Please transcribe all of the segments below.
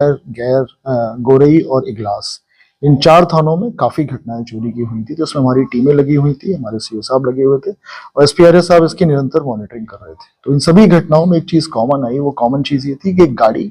गैर, गोरई और इगलास, इन 4 थानों में काफी घटनाएं चोरी की हुई थी। तो इसमें हमारी टीमें लगी हुई थी, हमारे सीओ साहब लगे हुए थे और एसपीआरए साहब इसकी निरंतर मॉनिटरिंग कर रहे थे। तो इन सभी घटनाओं में एक चीज कॉमन आई, वो कॉमन चीज ये थी कि एक गाड़ी,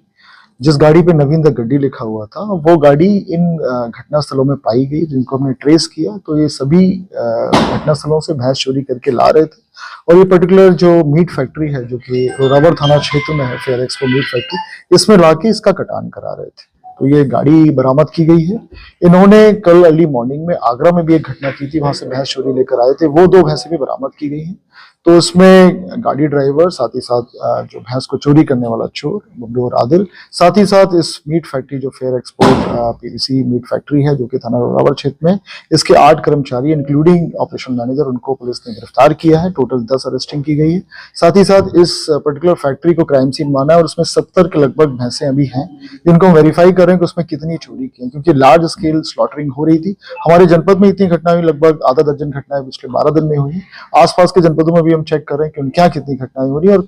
जिस गाड़ी पे नवीन द गड्डी लिखा हुआ था, वो गाड़ी इन घटना स्थलों में पाई गई, जिनको हमने ट्रेस किया। तो ये सभी घटना स्थलों से भैंस चोरी करके ला रहे थे और ये पर्टिकुलर जो मीट फैक्ट्री है, जो कि रोरावर थाना क्षेत्र में है, फेयर एक्सपो मीट फैक्ट्री, इसमें लाके इसका कटान करा रहे थे। तो ये गाड़ी बरामद की गई है। इन्होंने कल अर्ली मॉर्निंग में आगरा में भी एक घटना की थी, वहां से भैंस चोरी लेकर आए थे, वो 2 भैंसें भी बरामद की गई हैं। तो इसमें गाड़ी ड्राइवर, साथ ही साथ जो भैंस को चोरी करने वाला चोर बब्लू और आदिल, साथ ही साथ इस मीट फैक्ट्री जो fair export PVC meat factory है, जो कि थाना रोरावर क्षेत्र में, इसके 8 कर्मचारी इंक्लूडिंग ऑपरेशन मैनेजर, उनको पुलिस ने गिरफ्तार किया है। टोटल 10 अरेस्टिंग की गई है। साथ ही साथ इस पर्टिकुलर फैक्ट्री को क्राइम सीन माना है और उसमें 70 के लगभग भैंसें अभी हैं, जिनको हम वेरीफाई कर रहे हैं कि उसमें कितनी चोरी की है, क्योंकि लार्ज स्केल स्लॉटरिंग हो रही थी। हमारे जनपद में इतनी घटनाएं हुई, लगभग आधा दर्जन घटनाएं पिछले 12 दिन में हुई। आसपास के जनपदों में भी हम चेक कर रहे हैं कि उनके यहाँ कितनी घटनाएं हो रही है और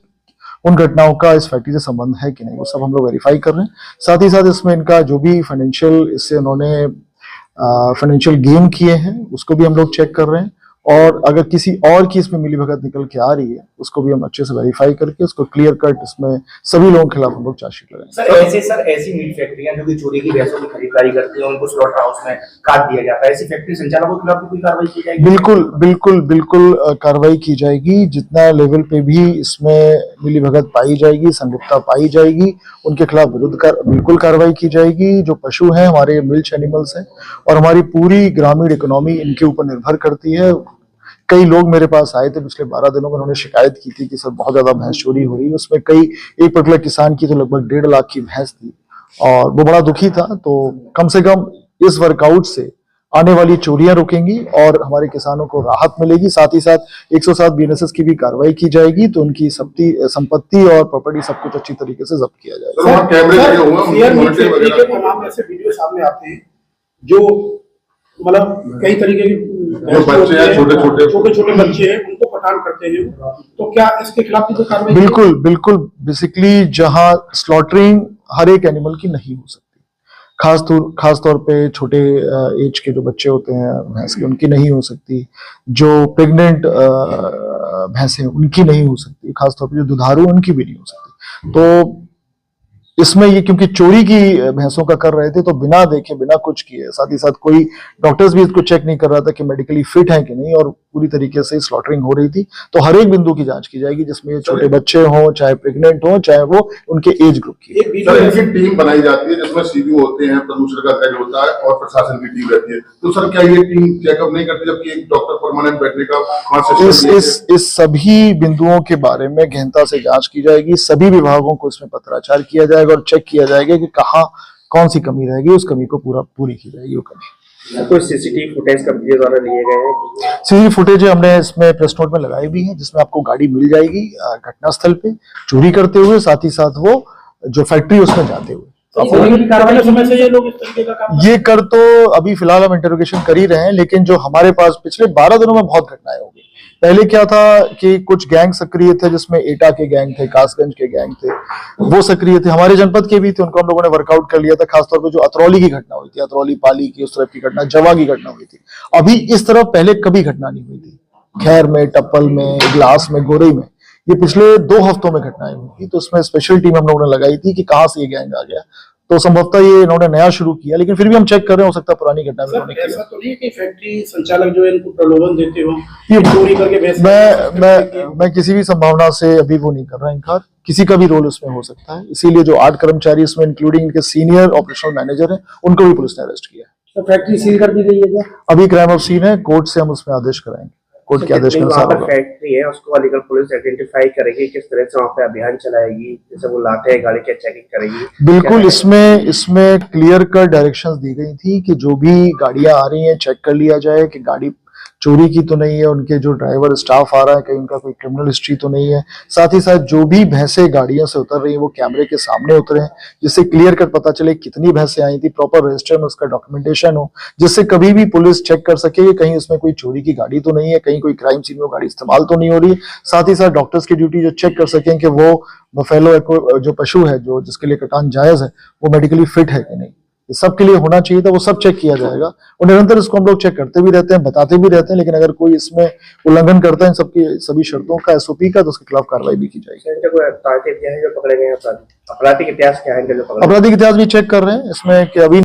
उन घटनाओं का इस फैक्ट्री से संबंध है कि नहीं, वो सब हम लोग वेरीफाई कर रहे हैं। साथ ही साथ इसमें इनका जो भी फाइनेंशियल, इससे उन्होंने फाइनेंशियल गेन किए हैं, उसको भी हम लोग चेक कर रहे हैं। और अगर किसी और की इसमें मिलीभगत निकल के आ रही है, उसको भी हम अच्छे से वेरीफाई करके उसको क्लियर कट, इसमें सभी लोगों के खिलाफ हम लोग चार्जशीट लगाएंगे। सर ऐसी मीट फैक्ट्रियां जो कि चोरी की भैंसों की खरीदारी करती हैं, उनको स्लॉटर हाउस में काट दिया जाता है, ऐसी फैक्ट्री संचालकों के खिलाफ कोई कार्रवाई की जाएगी? बिल्कुल कार्रवाई की जाएगी। जितना लेवल पे भी इसमें मिलीभगत पाई जाएगी, संलिप्तता पाई जाएगी, उनके खिलाफ बिल्कुल कार्रवाई की जाएगी। जो पशु हैं हमारे मिल्च एनिमल्स हैं और हमारी पूरी ग्रामीण इकोनॉमी इनके ऊपर निर्भर करती है। कई लोग मेरे पास आए थे पिछले 12 दिनों में, उन्होंने शिकायत की थी कि सर बहुत ज्यादा भैंस चोरी हो रही है। उसमें एक पर्टिकुलर किसान की तो लगभग 1.5 लाख की भैंस थी और वो बड़ा दुखी था। तो कम से कम इस वर्कआउट से आने वाली चोरियां रुकेंगी और हमारे किसानों को राहत मिलेगी। साथ ही साथ 107 बीएनएसएस की भी कार्रवाई की जाएगी, तो उनकी संपत्ति और प्रॉपर्टी सब कुछ अच्छी तरीके से जब्त किया जाएगा। जो मतलब कई तरीके के बच्चे हैं, छोटे बच्चे हैं, उनको पठान करते हैं, तो क्या इसके खिलाफ भी कार्रवाई? बिल्कुल बेसिकली जहां स्लॉटरिंग हर एक एनिमल की नहीं हो सकती, खास तौर पे छोटे एज के जो बच्चे होते हैं भैंस के, उनकी नहीं हो सकती। जो प्रेग्नेंट भैंस हैं उनकी नहीं हो सकती, खासतौर पे जो दुधारू, उनकी भी नहीं हो सकती। तो इसमें ये क्योंकि चोरी की भैंसों का कर रहे थे, तो बिना देखे, बिना कुछ किए, साथ ही साथ कोई डॉक्टर्स भी इसको चेक नहीं कर रहा था कि मेडिकली फिट है कि नहीं, और पूरी तरीके से स्लॉटरिंग हो रही थी। तो हर एक बिंदु की जांच की जाएगी, जिसमें छोटे बच्चे हों, चाहे प्रेग्नेंट हों, चाहे वो उनके एज ग्रुप की। एक टीम बनाई जाती है जिसमें सीबीओ होते हैं, प्रदूषण का हेड होता है और प्रशासन की टीम रहती है। तो सर क्या ये टीम चेकअप नहीं करती, जबकि एक डॉक्टर परमानेंट बैठने का? इस सभी बिंदुओं के बारे में गहनता से जांच की जाएगी। सभी विभागों को इसमें पत्राचार किया जाएगा और चेक किया जाएगा कि कहाँ कौन सी कमी रहेगी, उस कमी को पूरी की जाएगी। वो कमी कोई सीसीटीवी फुटेज कब्जे द्वारा लिए गए हैं? सीसीटीवी फुटेज हमने इसमें प्रेस नोट में लगाई भी है, जिसमें आपको गाड़ी मिल जाएगी घटनास्थल पे चोरी करते हुए, साथ ही साथ वो जो फैक्ट्री उसमें जाते हुए। ये कर तो अभी फिलहाल हम इंटरोगेशन कर ही रहे हैं, लेकिन जो हमारे पास पिछले 12 दिनों में बहुत घटनाएं हो गई। पहले क्या था कि कुछ गैंग सक्रिय थे, जिसमें एटा के गैंग थे, कासगंज के गैंग थे, वो सक्रिय थे, हमारे जनपद के भी थे, उनको हम लोगों ने वर्कआउट कर लिया था। खासतौर पे जो अतरौली की घटना हुई थी, अतरौली पाली की, उस तरफ की घटना, जवा की घटना हुई थी। अभी इस तरफ पहले कभी घटना नहीं हुई थी। खैर में, टप्पल में, ग्लास में, गोरई में, ये पिछले 2 हफ्तों में घटनाएं हुई थी। तो उसमें स्पेशल टीम हम लोगों ने लगाई थी कि कहां से ये गैंग आ गया। तो संभवतः ये इन्होंने नया शुरू किया, लेकिन फिर भी हम चेक कर रहे हैं, हो सकता है पुरानी घटना में किया। ऐसा तो नहीं है कि फैक्ट्री संचालक जो है इनको प्रलोभन देते हो, चोरी करके? मैं किसी भी संभावना से अभी वो नहीं कर रहा इनकार। किसी का भी रोल इसमें हो सकता है, इसीलिए जो 8 कर्मचारी इसमें इंक्लूडिंग इनके सीनियर ऑपरेशनल मैनेजर हैं, उनको भी पुलिस ने अरेस्ट किया है। तो फैक्ट्री सील कर दी गई है क्या? अभी क्राइम ऑफ सीन है, कोर्ट से हम उसमें आदेश कराएंगे। कोर्ट के आदेश के अनुसार फैक्ट्री है उसको लीगल पुलिस आइडेंटिफाई करेगी, किस तरह से वहाँ पे अभियान चलाएगी, जैसे वो लाते हैं गाड़ी की चेकिंग करेगी? बिल्कुल, इसमें क्लियर कट डायरेक्शंस दी गई थी कि जो भी गाड़ियां आ रही हैं चेक कर लिया जाए कि गाड़ी चोरी की तो नहीं है, उनके जो ड्राइवर स्टाफ आ रहा है कहीं उनका कोई क्रिमिनल हिस्ट्री तो नहीं है। साथ ही साथ जो भी भैंसें गाड़ियों से उतर रही हैं वो कैमरे के सामने उतरे हैं, जिससे क्लियर कट पता चले कितनी भैंसें आई थी, प्रॉपर रजिस्टर में उसका डॉक्यूमेंटेशन हो, जिससे कभी भी पुलिस चेक कर सके कि कहीं उसमें कोई चोरी की गाड़ी तो नहीं है, कहीं कोई क्राइम सीन में गाड़ी इस्तेमाल तो नहीं हो रही। साथ ही साथ डॉक्टर्स की ड्यूटी जो चेक कर सकें कि वो बफेलो जो पशु है जो जिसके लिए कटान जायज है वो मेडिकली फिट है कि नहीं, ये सब के लिए होना चाहिए था, वो सब चेक किया जाएगा। और निरंतर इसको हम लोग चेक करते भी रहते हैं, बताते भी रहते हैं, लेकिन अगर कोई इसमें उल्लंघन करता है इन सबकी सभी शर्तों का, एसओपी का, तो उसके खिलाफ कार्रवाई भी की जाएगी। इनके कोई आपराधिक इतिहास जो पकड़े गए हैं, आपराधिक इतिहास क्या है इनके जो पकड़े गए हैं? आपराधिक इतिहास भी चेक कर रहे हैं इसमें कि अभी